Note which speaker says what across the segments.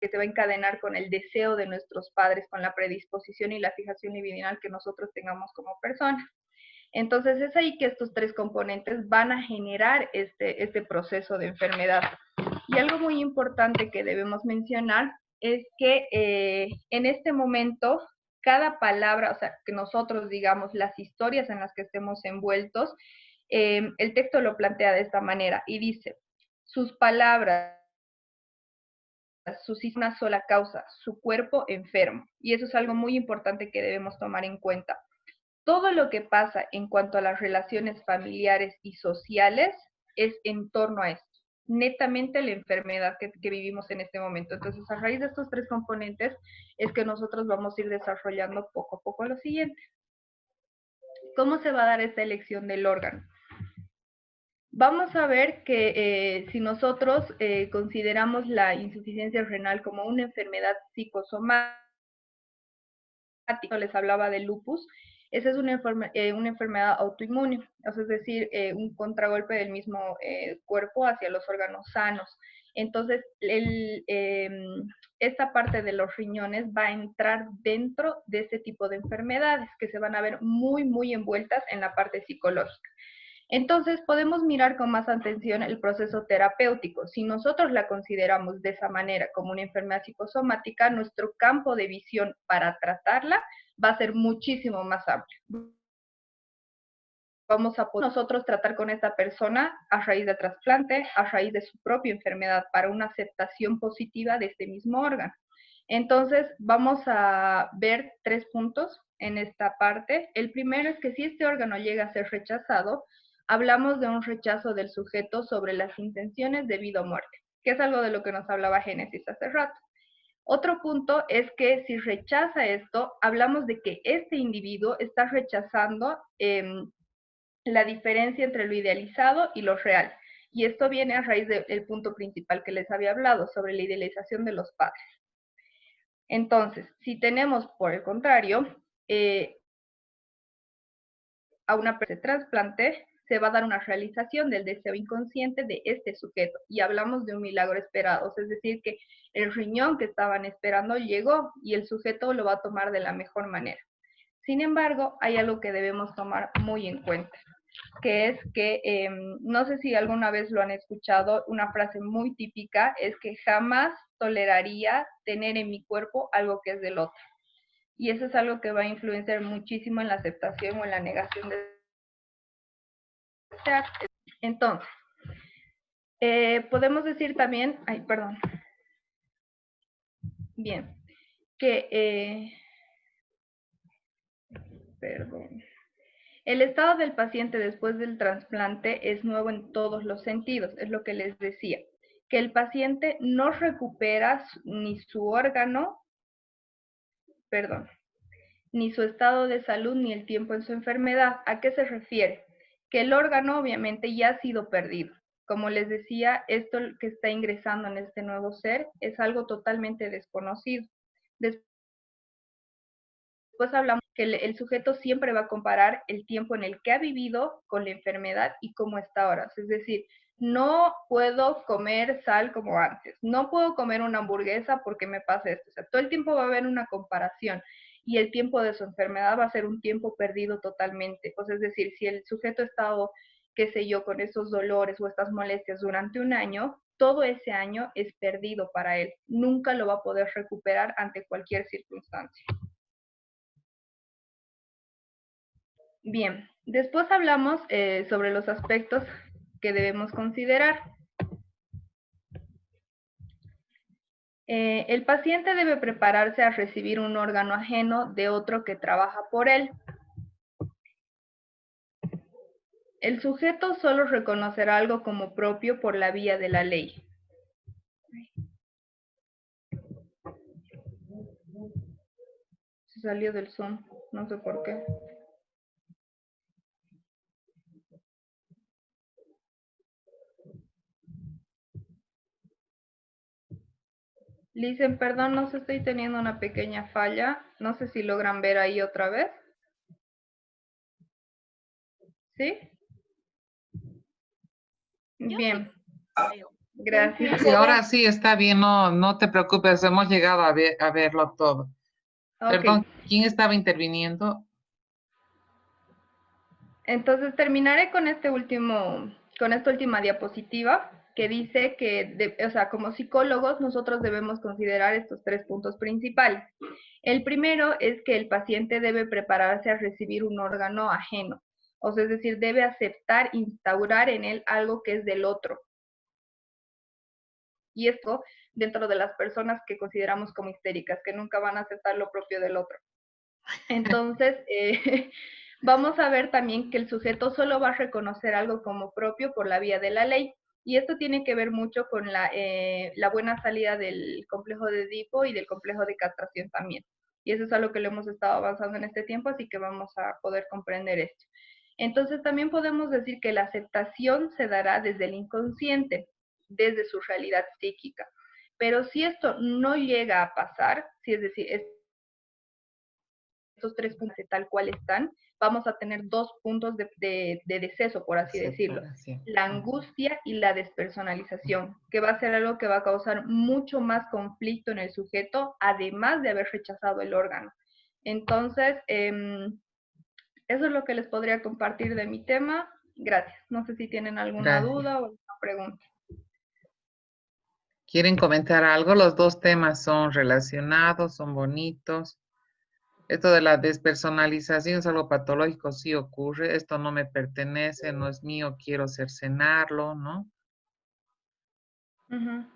Speaker 1: que se va a encadenar con el deseo de nuestros padres, con la predisposición y la fijación libidinal que nosotros tengamos como personas. Entonces es ahí que estos tres componentes van a generar este proceso de enfermedad. Y algo muy importante que debemos mencionar es que en este momento cada palabra, o sea, que nosotros digamos las historias en las que estemos envueltos, el texto lo plantea de esta manera y dice, sus palabras, una sola causa, su cuerpo enfermo. Y eso es algo muy importante que debemos tomar en cuenta. Todo lo que pasa en cuanto a las relaciones familiares y sociales es en torno a esto. Netamente la enfermedad que vivimos en este momento. Entonces, a raíz de estos tres componentes es que nosotros vamos a ir desarrollando poco a poco lo siguiente. ¿Cómo se va a dar esta elección del órgano? Vamos a ver que si nosotros consideramos la insuficiencia renal como una enfermedad psicosomática, les hablaba del lupus, esa es una enfermedad autoinmune, o sea, es decir, un contragolpe del mismo cuerpo hacia los órganos sanos. Entonces, esta parte de los riñones va a entrar dentro de este tipo de enfermedades que se van a ver muy, muy envueltas en la parte psicológica. Entonces, podemos mirar con más atención el proceso terapéutico. Si nosotros la consideramos de esa manera como una enfermedad psicosomática, nuestro campo de visión para tratarla va a ser muchísimo más amplio. Vamos a poder nosotros tratar con esta persona a raíz de trasplante, a raíz de su propia enfermedad, para una aceptación positiva de este mismo órgano. Entonces, vamos a ver 3 puntos en esta parte. El primero es que si este órgano llega a ser rechazado, hablamos de un rechazo del sujeto sobre las intenciones de vida o muerte, que es algo de lo que nos hablaba Génesis hace rato. Otro punto es que si rechaza esto, hablamos de que este individuo está rechazando la diferencia entre lo idealizado y lo real. Y esto viene a raíz del punto principal que les había hablado, sobre la idealización de los padres. Entonces, si tenemos, por el contrario, a una persona de trasplante, se va a dar una realización del deseo inconsciente de este sujeto. Y hablamos de un milagro esperado, es decir, que el riñón que estaban esperando llegó y el sujeto lo va a tomar de la mejor manera. Sin embargo, hay algo que debemos tomar muy en cuenta, que es que, no sé si alguna vez lo han escuchado, una frase muy típica es que jamás toleraría tener en mi cuerpo algo que es del otro. Y eso es algo que va a influenciar muchísimo en la aceptación o en la negación de este acto. Entonces, podemos decir también, bien, que, el estado del paciente después del trasplante es nuevo en todos los sentidos, es lo que les decía, que el paciente no recupera ni su órgano, ni su estado de salud, ni el tiempo en su enfermedad. ¿A qué se refiere? Que el órgano obviamente ya ha sido perdido. Como les decía, esto que está ingresando en este nuevo ser es algo totalmente desconocido. Después hablamos que el sujeto siempre va a comparar el tiempo en el que ha vivido con la enfermedad y cómo está ahora. Es decir, no puedo comer sal como antes, no puedo comer una hamburguesa porque me pasa esto. O sea, todo el tiempo va a haber una comparación y el tiempo de su enfermedad va a ser un tiempo perdido totalmente. Pues es decir, si el sujeto ha estado, qué sé yo, con esos dolores o estas molestias durante un año, todo ese año es perdido para él. Nunca lo va a poder recuperar ante cualquier circunstancia. Bien, después hablamos sobre los aspectos que debemos considerar. El paciente debe prepararse a recibir un órgano ajeno de otro que trabaja por él. El sujeto solo reconocerá algo como propio por la vía de la ley. Se salió del Zoom, no sé por qué. Le dicen, perdón, no sé, estoy teniendo una pequeña falla. No sé si logran ver ahí otra vez. ¿Sí? Bien. Gracias.
Speaker 2: Sí, ahora sí está bien, no te preocupes, hemos llegado a verlo todo.
Speaker 1: Ok,
Speaker 2: Perdón, ¿quién estaba interviniendo?
Speaker 1: entonces terminaré con con esta última diapositiva que dice que, o sea, como psicólogos nosotros debemos considerar estos 3 puntos principales. El primero es que el paciente debe prepararse a recibir un órgano ajeno, o sea, es decir, debe aceptar, instaurar en él algo que es del otro. Y esto dentro de las personas que consideramos como histéricas, que nunca van a aceptar lo propio del otro. Entonces, vamos a ver también que el sujeto solo va a reconocer algo como propio por la vía de la ley. Y esto tiene que ver mucho con la buena salida del complejo de Edipo y del complejo de castración también. Y eso es algo que lo hemos estado avanzando en este tiempo, así que vamos a poder comprender esto. Entonces, también podemos decir que la aceptación se dará desde el inconsciente, desde su realidad psíquica. Pero si esto no llega a pasar, si es decir, estos 3 puntos tal cual están, vamos a tener 2 puntos de deceso, por así decirlo.
Speaker 2: Separación.
Speaker 1: La angustia y la despersonalización, que va a ser algo que va a causar mucho más conflicto en el sujeto, además de haber rechazado el órgano. Entonces, eso es lo que les podría compartir de mi tema. Gracias. No sé si tienen alguna
Speaker 2: Gracias.
Speaker 1: duda o alguna pregunta.
Speaker 2: ¿Quieren comentar algo? Los dos temas son relacionados, son bonitos. Esto de la despersonalización es algo patológico, sí ocurre. Esto no me pertenece, no es mío, quiero cercenarlo, ¿no?
Speaker 1: Uh-huh.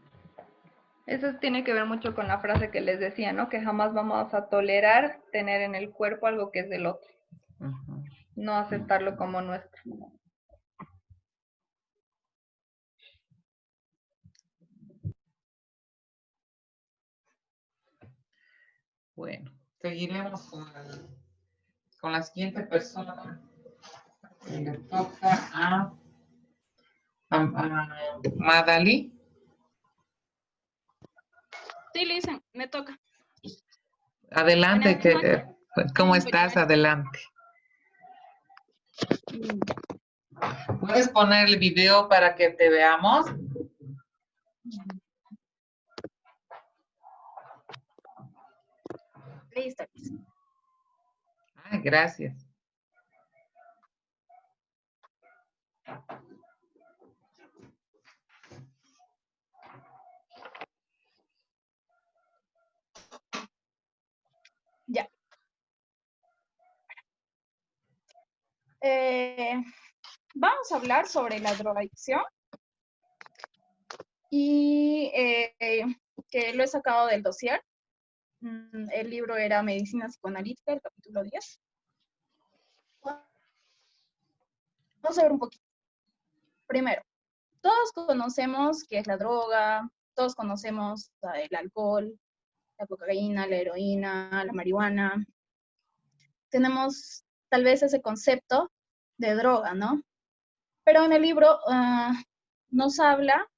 Speaker 1: Eso tiene que ver mucho con la frase que les decía, ¿no? Que jamás vamos a tolerar tener en el cuerpo algo que es del otro.
Speaker 2: Ujú.
Speaker 1: No aceptarlo como nuestro.
Speaker 2: Bueno, seguiremos con la siguiente persona. Le toca a Madali.
Speaker 3: Sí, Lisa, me toca.
Speaker 2: Adelante,
Speaker 3: Buenas noches,
Speaker 2: ¿cómo estás?
Speaker 3: compañeros.
Speaker 2: Adelante. ¿Puedes poner el video para que te veamos?
Speaker 3: Listo.
Speaker 2: Ay, gracias.
Speaker 3: Ya. Vamos a hablar sobre la drogadicción y que lo he sacado del dossier. El libro era Medicina Psicoanalítica, el capítulo 10. Vamos a ver un poquito. Primero, todos conocemos qué es la droga, todos conocemos el alcohol, la cocaína, la heroína, la marihuana. Tenemos tal vez ese concepto de droga, ¿no? Pero en el libro nos habla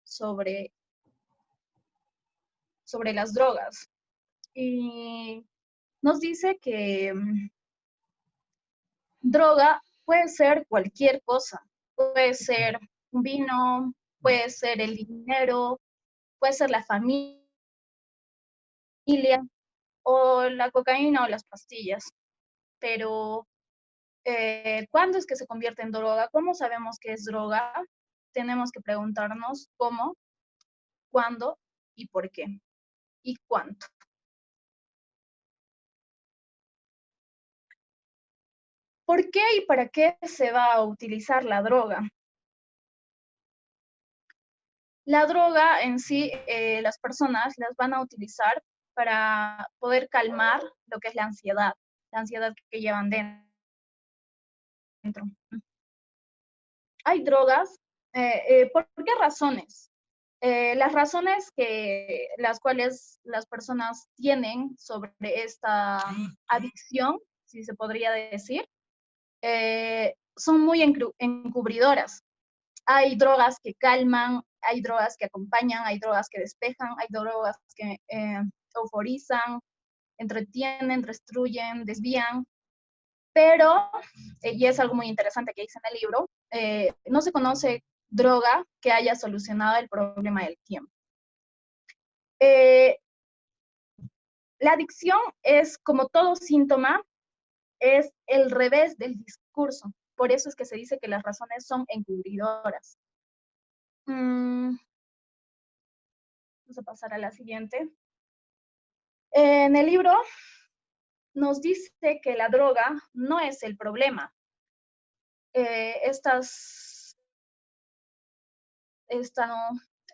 Speaker 3: sobre las drogas y nos dice que droga puede ser cualquier cosa, puede ser un vino, puede ser el dinero, puede ser la familia o la cocaína o las pastillas, pero ¿cuándo es que se convierte en droga? ¿Cómo sabemos que es droga? Tenemos que preguntarnos cómo, cuándo y por qué y cuánto. ¿Por qué y para qué se va a utilizar la droga? La droga en sí, las personas las van a utilizar para poder calmar lo que es la ansiedad que llevan dentro. Hay drogas, ¿por qué razones? Las razones las cuales las personas tienen sobre esta adicción, si se podría decir, son muy encubridoras. Hay drogas que calman, hay drogas que acompañan, hay drogas que despejan, hay drogas que euforizan, entretienen, destruyen, desvían, pero, y es algo muy interesante que dice en el libro, no se conoce droga que haya solucionado el problema del tiempo. La adicción es, como todo síntoma, es el revés del discurso. Por eso es que se dice que las razones son encubridoras. Vamos a pasar a la siguiente. En el libro nos dice que la droga no es el problema.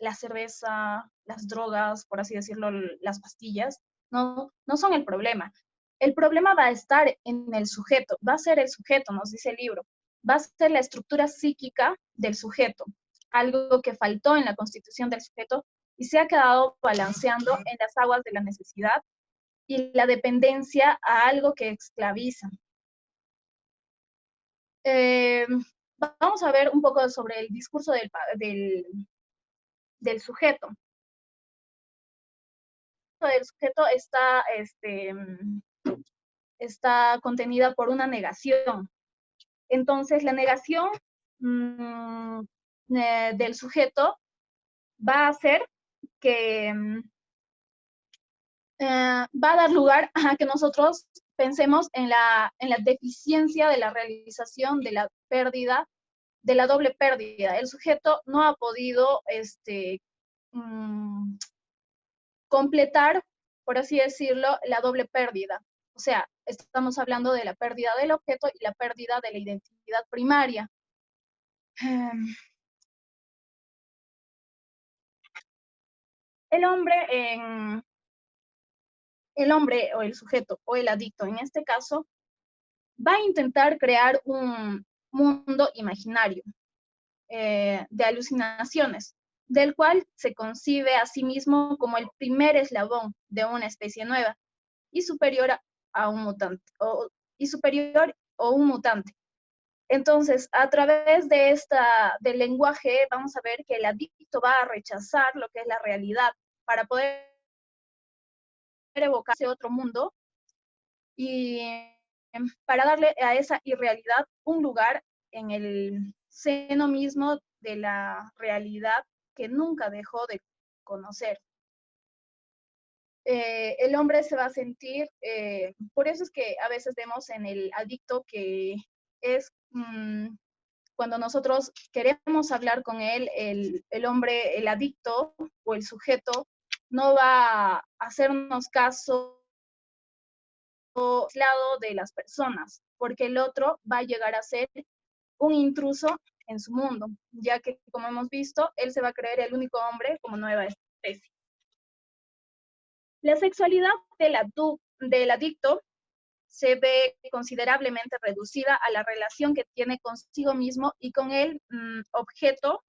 Speaker 3: La cerveza, las drogas, por así decirlo, las pastillas, no son el problema. El problema va a estar en el sujeto, va a ser el sujeto, nos dice el libro, va a ser la estructura psíquica del sujeto, algo que faltó en la constitución del sujeto y se ha quedado balanceando en las aguas de la necesidad y la dependencia a algo que esclaviza. Vamos a ver un poco sobre el discurso del sujeto. El sujeto está contenida por una negación. Entonces, la negación del sujeto va a hacer que va a dar lugar a que nosotros pensemos en la deficiencia de la realización de la pérdida, de la doble pérdida. El sujeto no ha podido completar, por así decirlo, la doble pérdida. O sea, estamos hablando de la pérdida del objeto y la pérdida de la identidad primaria. El hombre o el sujeto o el adicto en este caso va a intentar crear un mundo imaginario de alucinaciones, del cual se concibe a sí mismo como el primer eslabón de una especie nueva y superior a un mutante, un mutante. Entonces, a través del lenguaje, vamos a ver que el adicto va a rechazar lo que es la realidad para poder evocar ese otro mundo y para darle a esa irrealidad un lugar en el seno mismo de la realidad que nunca dejó de conocer. El hombre se va a sentir, por eso es que a veces vemos en el adicto que es cuando nosotros queremos hablar con él, el hombre, el adicto o el sujeto, no va a hacernos caso aislado de las personas, porque el otro va a llegar a ser un intruso en su mundo, ya que, como hemos visto, él se va a creer el único hombre como nueva especie. La sexualidad del adicto se ve considerablemente reducida a la relación que tiene consigo mismo y con el objeto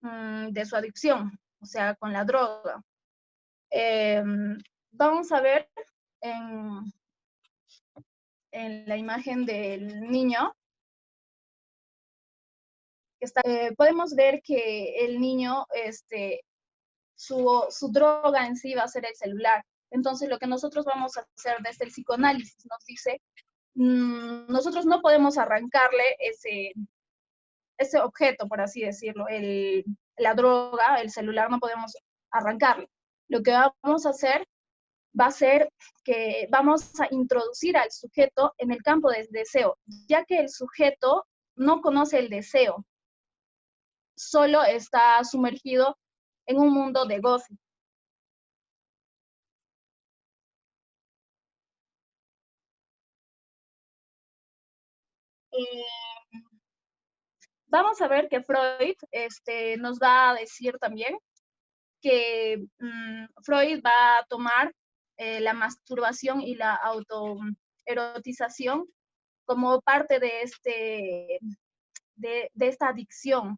Speaker 3: de su adicción, o sea, con la droga. Vamos a ver en la imagen del niño, podemos ver que el niño, su droga en sí va a ser el celular. Entonces, lo que nosotros vamos a hacer desde el psicoanálisis nos dice, nosotros no podemos arrancarle ese objeto, por así decirlo, la droga, el celular, no podemos arrancarlo. Lo que vamos a hacer va a ser que vamos a introducir al sujeto en el campo del deseo, ya que el sujeto no conoce el deseo, solo está sumergido en un mundo de goce. Vamos a ver que Freud nos va a decir también que Freud va a tomar la masturbación y la autoerotización como parte de esta adicción.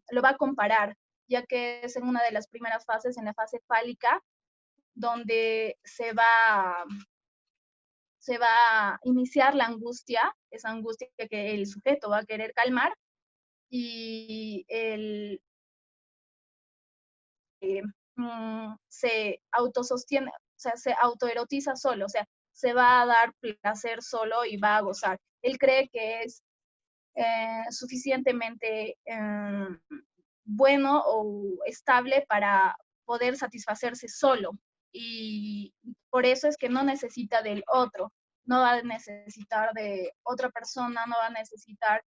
Speaker 3: Lo va a comparar, ya que es en una de las primeras fases, en la fase fálica, donde se va a iniciar la angustia, esa angustia que el sujeto va a querer calmar, y se autosostiene, o sea, se autoerotiza solo, o sea, se va a dar placer solo y va a gozar. Él cree que es suficientemente bueno o estable para poder satisfacerse solo. Y por eso es que no necesita del otro, no va a necesitar de otra persona, no va a necesitar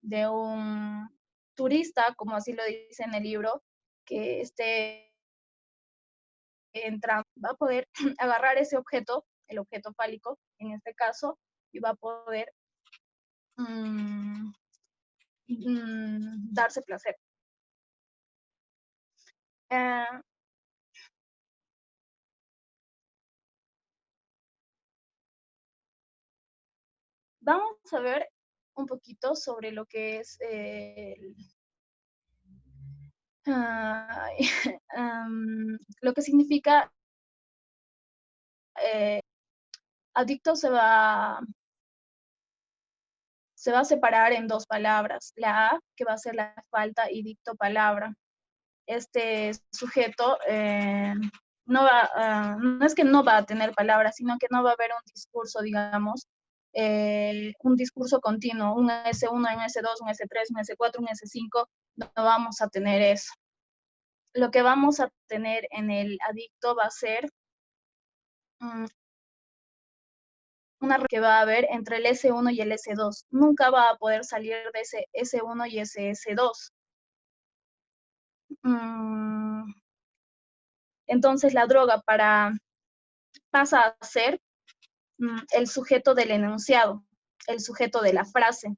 Speaker 3: de un turista, como así lo dice en el libro, que esté entrando, va a poder agarrar ese objeto, el objeto fálico en este caso, y va a poder darse placer. Eh, Vamos a ver un poquito sobre lo que es lo que significa adicto se va a separar en dos palabras. La A, que va a ser la falta, y dicto palabra. Este sujeto no es que no va a tener palabras, sino que no va a haber un discurso, digamos, un discurso continuo, un S1, un S2, un S3, un S4, un S5, no vamos a tener eso. Lo que vamos a tener en el adicto va a ser una que va a haber entre el S1 y el S2. Nunca va a poder salir de ese S1 y ese S2. Entonces la droga pasa a ser el sujeto del enunciado, el sujeto de la frase,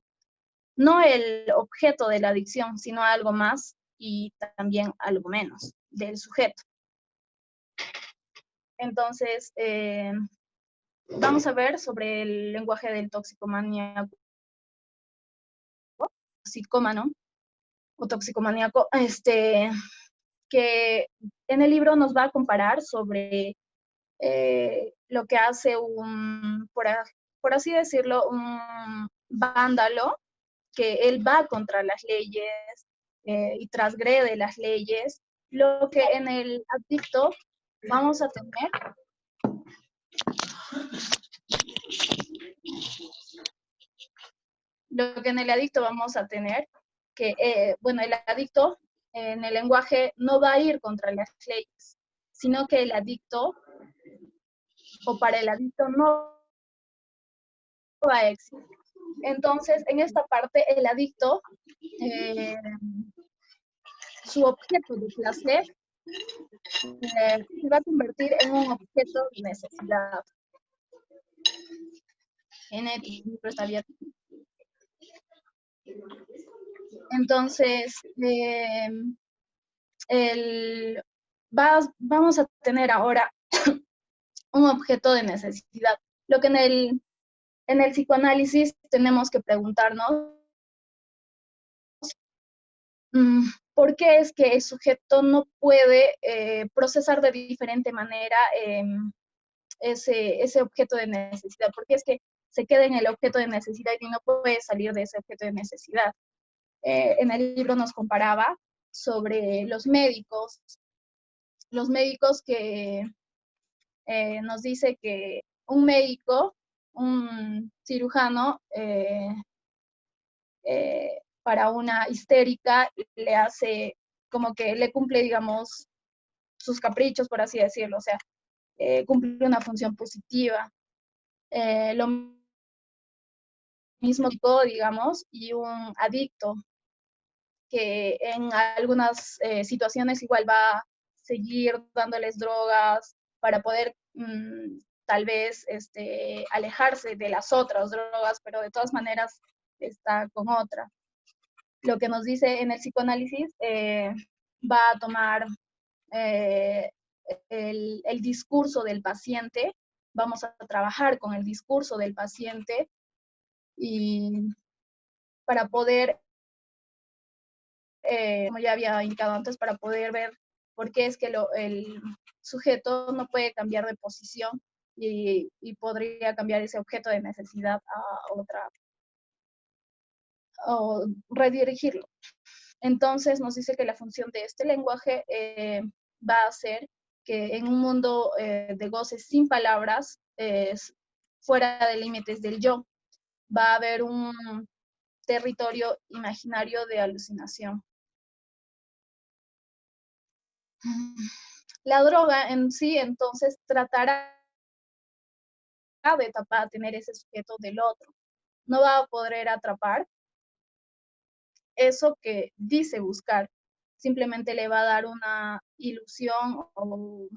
Speaker 3: no el objeto de la adicción, sino algo más y también algo menos del sujeto. Entonces, vamos a ver sobre el lenguaje del toxicomaníaco, psicómano o toxicomaníaco, que en el libro nos va a comparar sobre lo que hace por así decirlo, un vándalo, que él va contra las leyes y transgrede las leyes, lo que en el adicto vamos a tener que, bueno, el adicto en el lenguaje no va a ir contra las leyes, sino que el adicto, o para el adicto no va a existir. Entonces, en esta parte, el adicto, su objeto de placer se va a convertir en un objeto de necesidad. En el libro está abierto. Entonces, vamos a tener ahora un objeto de necesidad. Lo que en el psicoanálisis tenemos que preguntarnos, ¿por qué es que el sujeto no puede procesar de diferente manera ese objeto de necesidad? ¿Por qué es que se queda en el objeto de necesidad y no puede salir de ese objeto de necesidad? En el libro nos comparaba sobre los médicos que nos dice que un médico, un cirujano, para una histérica le hace como que le cumple, digamos, sus caprichos, por así decirlo, o sea, cumple una función positiva. Lo mismo, digamos, y un adicto que en algunas situaciones igual va a seguir dándoles drogas para poder tal vez alejarse de las otras drogas, pero de todas maneras está con otra. Lo que nos dice en el psicoanálisis va a tomar el discurso del paciente, vamos a trabajar con el discurso del paciente y para poder, como ya había indicado antes, para poder ver por qué es que el sujeto no puede cambiar de posición y podría cambiar ese objeto de necesidad a otra, o redirigirlo. Entonces nos dice que la función de este lenguaje va a ser que en un mundo de goces sin palabras, fuera de límites del yo, va a haber territorio imaginario de alucinación. La droga en sí, entonces, tratará de tapar, tener ese sujeto del otro. No va a poder atrapar eso que dice buscar. Simplemente le va a dar una ilusión o,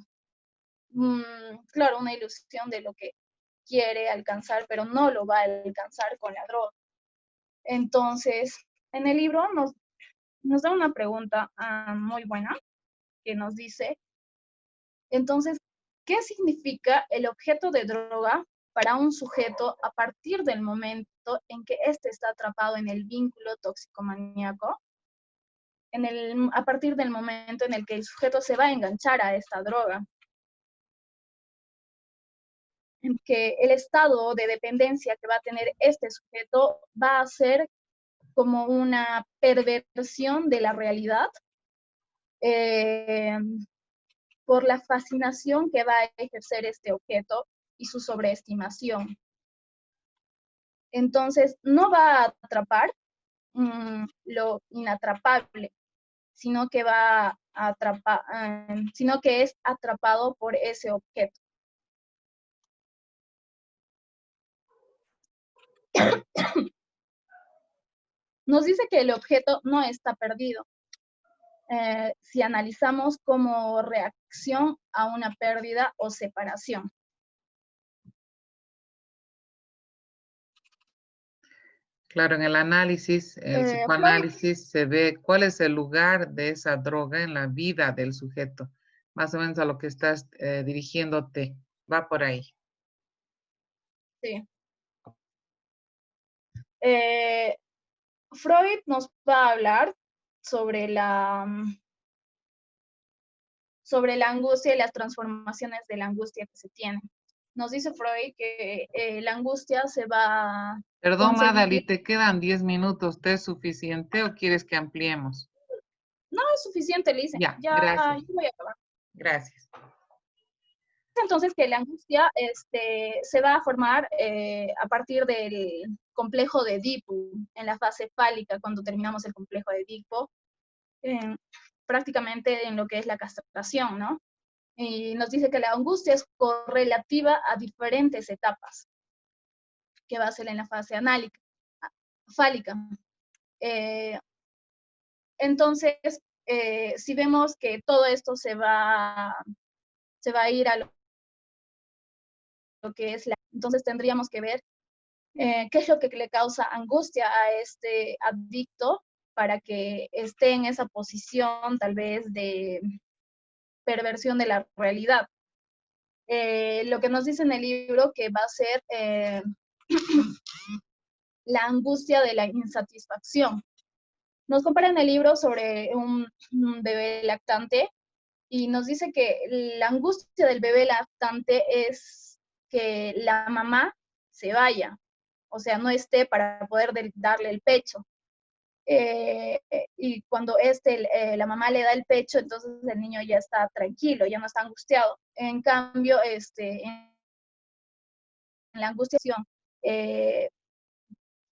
Speaker 3: claro, una ilusión de lo que quiere alcanzar, pero no lo va a alcanzar con la droga. Entonces, en el libro nos da una pregunta muy buena que nos dice, entonces, ¿qué significa el objeto de droga para un sujeto a partir del momento en que éste está atrapado en el vínculo tóxico-maníaco? A partir del momento en el que el sujeto se va a enganchar a esta droga, en que el estado de dependencia que va a tener este sujeto va a ser como una perversión de la realidad por la fascinación que va a ejercer este objeto y su sobreestimación. Entonces, no va a atrapar lo inatrapable, sino que va a atrapar, sino que es atrapado por ese objeto. Nos dice que el objeto no está perdido. Si analizamos como reacción a una pérdida o separación.
Speaker 2: Claro, en el análisis, el psicoanálisis, se ve cuál es el lugar de esa droga en la vida del sujeto. Más o menos a lo que estás dirigiéndote. Va por ahí.
Speaker 3: Sí. Freud nos va a hablar sobre la angustia y las transformaciones de la angustia que se tiene. Nos dice Freud que la angustia se va a
Speaker 2: Perdón,
Speaker 3: conseguir.
Speaker 2: Madali, ¿te quedan 10 minutos? ¿Te es suficiente o quieres que ampliemos?
Speaker 3: No, es suficiente, Lice.
Speaker 2: Ya,
Speaker 3: Ya
Speaker 2: gracias.
Speaker 3: voy a acabar.
Speaker 2: Gracias.
Speaker 3: Entonces que la angustia se va a formar a partir del complejo de Edipo, en la fase fálica, cuando terminamos el complejo de Edipo, prácticamente en lo que es la castración, ¿no? Y nos dice que la angustia es correlativa a diferentes etapas, que va a ser en la fase fálica. Entonces, si vemos que todo esto se va a ir a lo que es entonces tendríamos que ver qué es lo que le causa angustia a este adicto para que esté en esa posición tal vez de perversión de la realidad. Lo que nos dice en el libro que va a ser la angustia de la insatisfacción. Nos compara en el libro sobre un bebé lactante y nos dice que la angustia del bebé lactante es que la mamá se vaya, o sea, no esté para poder darle el pecho. Y cuando la mamá le da el pecho, entonces el niño ya está tranquilo, ya no está angustiado. En cambio, en la angustiación,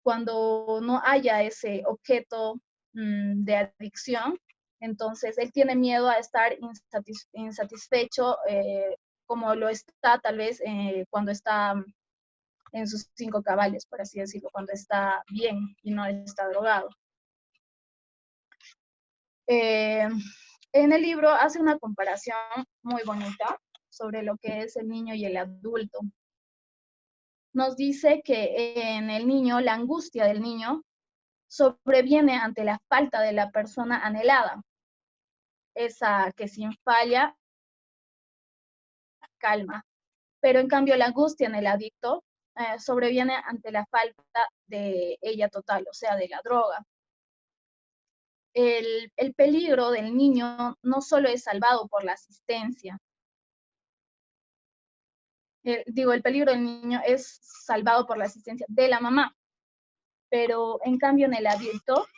Speaker 3: cuando no haya ese objeto de adicción, entonces él tiene miedo a estar insatisfecho como lo está tal vez cuando está en sus 5 cabales, por así decirlo, cuando está bien y no está drogado. En el libro hace una comparación muy bonita sobre lo que es el niño y el adulto. Nos dice que en el niño, la angustia del niño sobreviene ante la falta de la persona anhelada, esa que sin falla calma. Pero en cambio la angustia en el adicto sobreviene ante la falta de ella total, o sea, de la droga. El peligro del niño no solo es salvado por la asistencia. El peligro del niño es salvado por la asistencia de la mamá. Pero en cambio en el adicto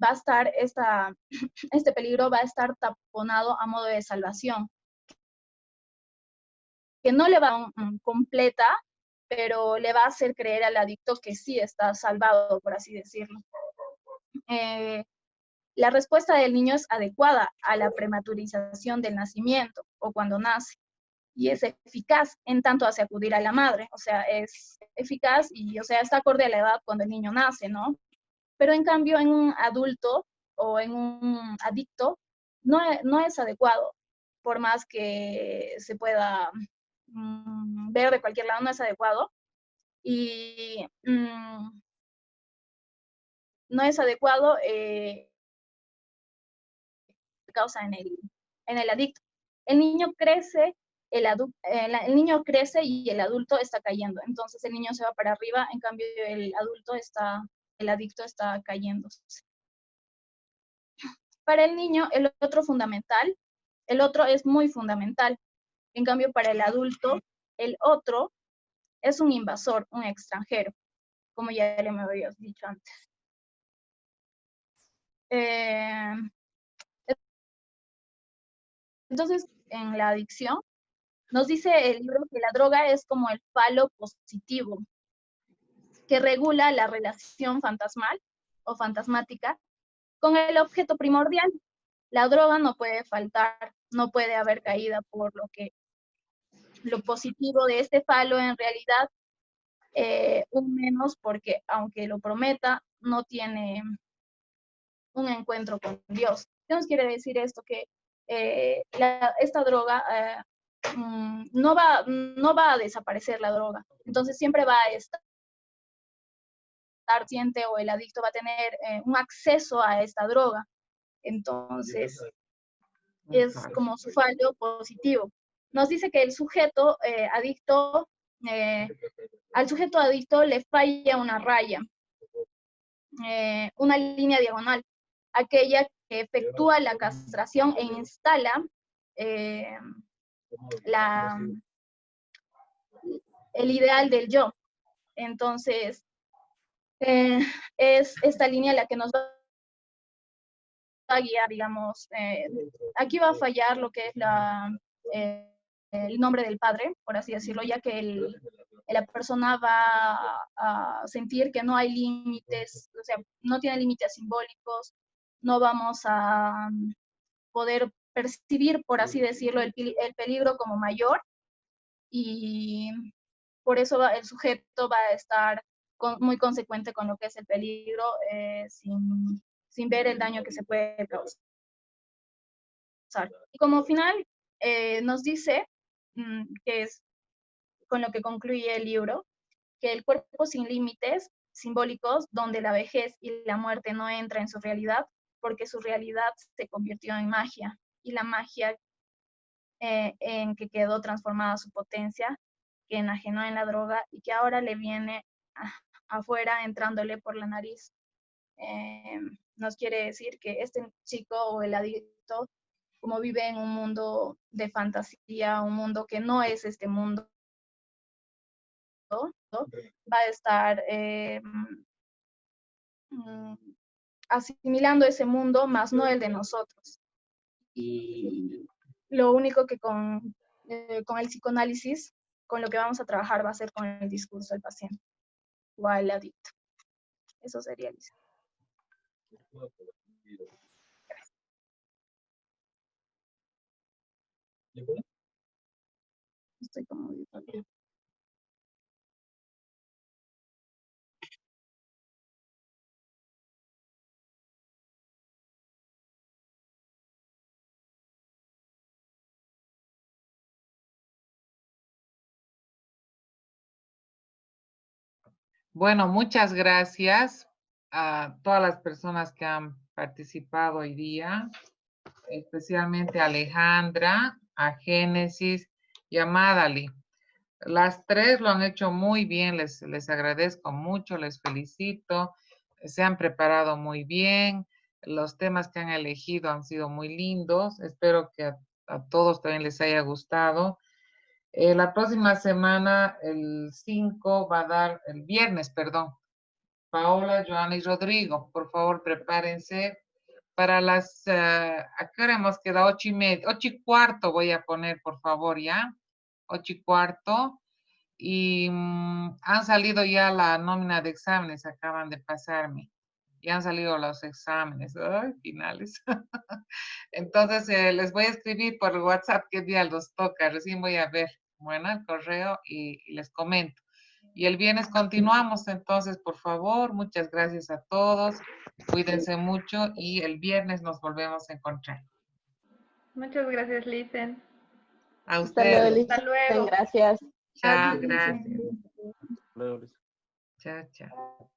Speaker 3: va a estar este peligro va a estar taponado a modo de salvación, que no le va a completa pero le va a hacer creer al adicto que sí está salvado, por así decirlo. La respuesta del niño es adecuada a la prematurización del nacimiento o cuando nace, y es eficaz en tanto hace acudir a la madre, o sea, es eficaz y, o sea, está acorde a la edad cuando el niño nace, ¿no? Pero en cambio en un adulto o en un adicto no es adecuado, por más que se pueda ver de cualquier lado, no es adecuado. Y no es adecuado causa en el adicto. El niño crece, el niño crece y el adulto está cayendo. Entonces el niño se va para arriba, en cambio el adicto está cayendo. Para el niño, el otro es muy fundamental. En cambio, para el adulto, el otro es un invasor, un extranjero, como ya le me habías dicho antes. Entonces, en la adicción, nos dice el libro que la droga es como el palo positivo, que regula la relación fantasmal o fantasmática con el objeto primordial. La droga no puede faltar, no puede haber caída, por lo que lo positivo de este falo en realidad, un menos, porque aunque lo prometa, no tiene un encuentro con Dios. ¿Qué nos quiere decir esto? Que esta droga no va a desaparecer la droga, entonces siempre va a estar consciente, o el adicto va a tener un acceso a esta droga. Entonces, es como su fallo positivo. Nos dice que el sujeto adicto, al sujeto adicto le falla una raya, una línea diagonal, aquella que efectúa la castración e instala el ideal del yo. Entonces, es esta línea la que nos va a guiar, digamos. Aquí va a fallar lo que es el nombre del padre, por así decirlo, ya que la persona va a sentir que no hay límites, o sea, no tiene límites simbólicos, no vamos a poder percibir, por así decirlo, el peligro como mayor, y por eso el sujeto va a estar muy consecuente con lo que es el peligro, sin ver el daño que se puede causar. Y como final, nos dice, que es con lo que concluye el libro, que el cuerpo sin límites simbólicos, donde la vejez y la muerte no entran en su realidad, porque su realidad se convirtió en magia, y la magia en que quedó transformada su potencia, que enajenó en la droga y que ahora le viene afuera entrándole por la nariz. Nos quiere decir que este chico o el adicto, como vive en un mundo de fantasía, un mundo que no es este mundo, ¿no? Va a estar asimilando ese mundo, más no el de nosotros. Y lo único que con el psicoanálisis, con lo que vamos a trabajar, va a ser con el discurso del paciente o al adicto. Eso sería, Lisa. Estoy como...
Speaker 2: Bueno, muchas gracias a todas las personas que han participado hoy día, especialmente a Alejandra, a Génesis y a Madali. Las tres lo han hecho muy bien, les agradezco mucho, les felicito, se han preparado muy bien, los temas que han elegido han sido muy lindos, espero que a todos también les haya gustado. La próxima semana, el 5, va a dar, el viernes, perdón, Paola, Joana y Rodrigo. Por favor, prepárense para las, ¿a qué hora hemos quedado? 8:30, 8:15 voy a poner, por favor, ¿ya? 8:15. Y han salido ya la nómina de exámenes, acaban de pasarme. Ya han salido los exámenes, ay, finales. Entonces, les voy a escribir por WhatsApp qué día los toca. Recién voy a ver, bueno, el correo y les comento. Y el viernes continuamos, entonces, por favor, muchas gracias a todos. Cuídense mucho y el viernes nos volvemos a encontrar.
Speaker 1: Muchas gracias, Listen.
Speaker 2: A
Speaker 4: Hasta luego,
Speaker 2: ustedes.
Speaker 1: Hasta luego.
Speaker 4: Gracias.
Speaker 2: Chao,
Speaker 1: Gracias.
Speaker 2: gracias.
Speaker 5: Luego, Luis.
Speaker 2: Chao, chao.